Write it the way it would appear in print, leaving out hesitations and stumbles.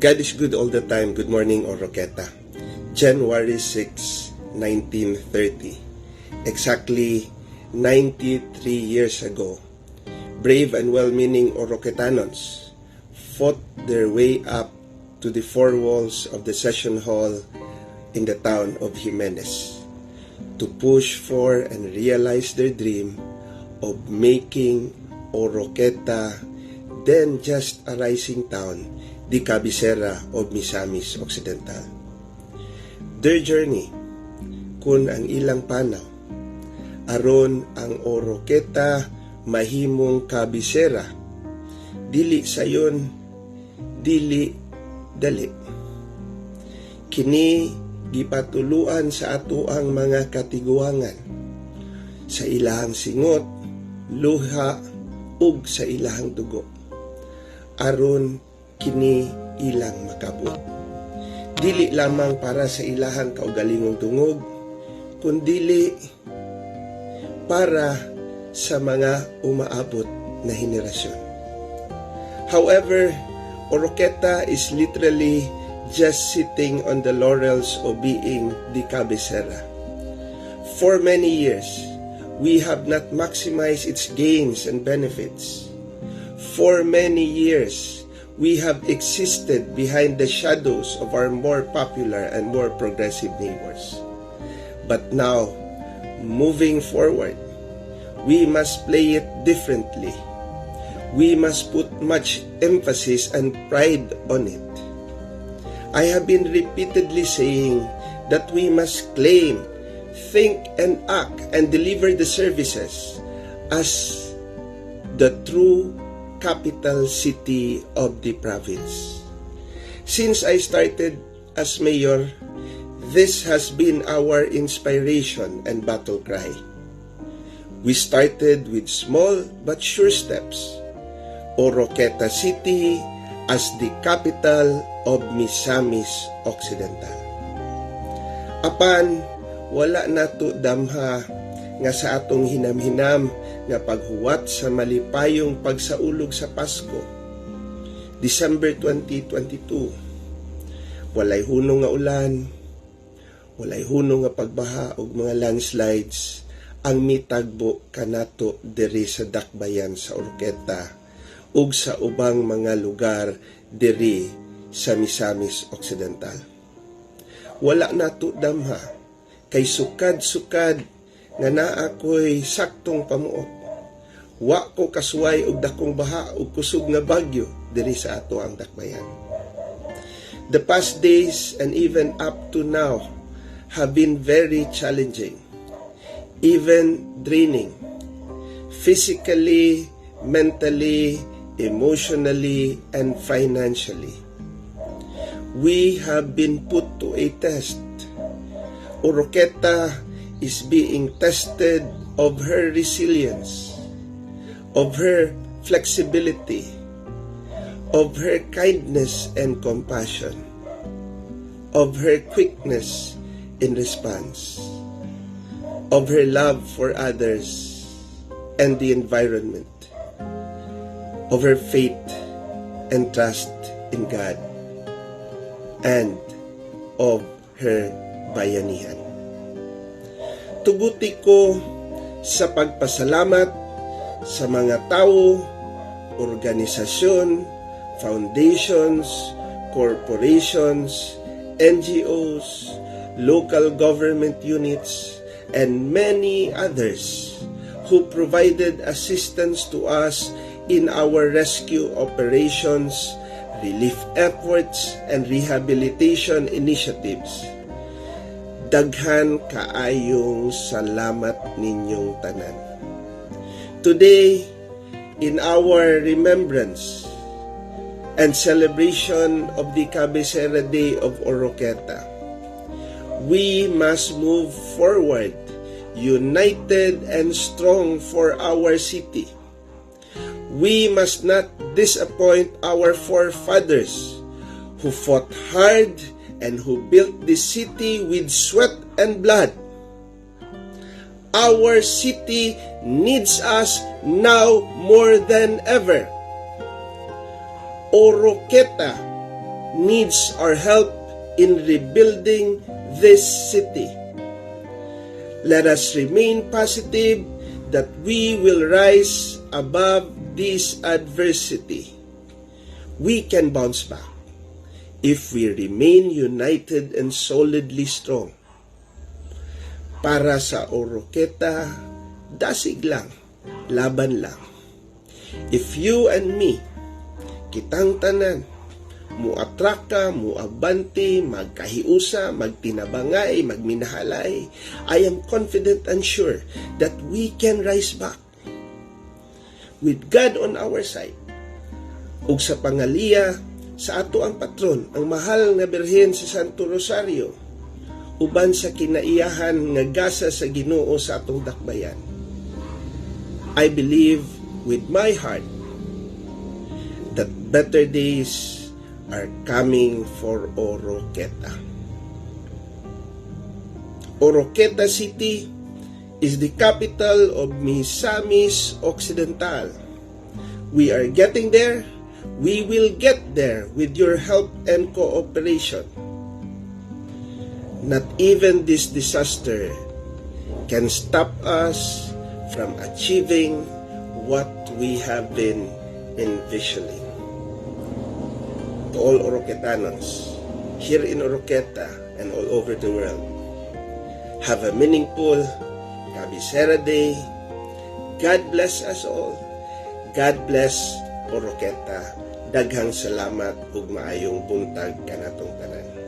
God is good all the time. Good morning, Oroquieta. January 6, 1930. Exactly 93 years ago, brave and well-meaning Oroquetanons fought their way up to the four walls of the session hall in the town of Jimenez to push for and realize their dream of making Oroquieta, then just a rising town, the Cabecera of Misamis Occidental. Their journey, kun ang ilang panaw, aron ang Oroquieta mahimong Cabecera, dili sayon, dili dali. Kini gipatuluan sa ato ang mga katiguangan sa ilahang singot, luha, ug sa ilahang dugo, aron kini ilang makabot. Dili lamang para sa ilahang kaugalingong tungog, kundili para sa mga umaabot na henerasyon. However, Oroquieta is literally just sitting on the laurels of being the Cabecera. For many years, we have not maximized its gains and benefits. For many years, we have existed behind the shadows of our more popular and more progressive neighbors. But now, moving forward, we must play it differently. We must put much emphasis and pride on it. I have been repeatedly saying that we must claim, think, and act and deliver the services as the true capital city of the province. Since I started as mayor, this has been our inspiration and battle cry. We started with small but sure steps. Oroquieta City as the capital of Misamis Occidental. Apan, wala nato damha nga sa atong hinam-hinam nga paghuwat sa malipayong pagsaulog sa Pasko, December 2022. Walay hunong nga ulan, walay hunong nga pagbaha ug mga landslides ang mitagbo kanato diri sa dakbayan sa Oroquieta ug sa ubang mga lugar diri sa Misamis Occidental. Wala nato damha kay sukad-sukad nga naa ko'y saktong pamuot. Wa ko kasuway og dakong baha ug kusog nga bagyo diri sa ato ang dakbayan. The past days and even up to now have been very challenging, even draining, physically, mentally, emotionally, and financially. We have been put to a test. Oroquieta is being tested of her resilience, of her flexibility, of her kindness and compassion, of her quickness in response, of her love for others and the environment, of her faith and trust in God, and of her bayanihan. Tuguti ko sa pagpasalamat sa mga tao, organisasyon, foundations, corporations, NGOs, local government units, and many others who provided assistance to us in our rescue operations, relief efforts, and rehabilitation initiatives. Daghan kaayong salamat ninyong tanan. Today, in our remembrance and celebration of the Cabecera Day of Oroquieta, we must move forward, united and strong for our city. We must not disappoint our forefathers who fought hard and who built this city with sweat and blood. Our city needs us now more than ever. Oroquieta needs our help in rebuilding this city. Let us remain positive that we will rise above this adversity. We can bounce back if we remain united and solidly strong. Para sa Oroquieta, dasig lang, laban lang. If you and me, kitang tanan, muatraka, muabante, magkahiusa, magtinabangay, magminahalay, I am confident and sure that we can rise back. With God on our side, ug sa pangaliya sa ato ang patron, ang mahal nga Birhen sa Santo Rosario, uban sa kinaiyahan nga gasa sa Ginoo sa atong dakbayan. I believe with my heart that better days are coming for Oroquieta. Oroquieta City is the capital of Misamis Occidental. We are getting there. We will get there with your help and cooperation. Not even this disaster can stop us from achieving what we have been envisioning. To all Oroquietanos, here in Oroquieta and all over the world, have a meaningful Cabecera Day. God bless us all. God bless Oroquieta. Daghang salamat ug maayong buntag kanatong tanan.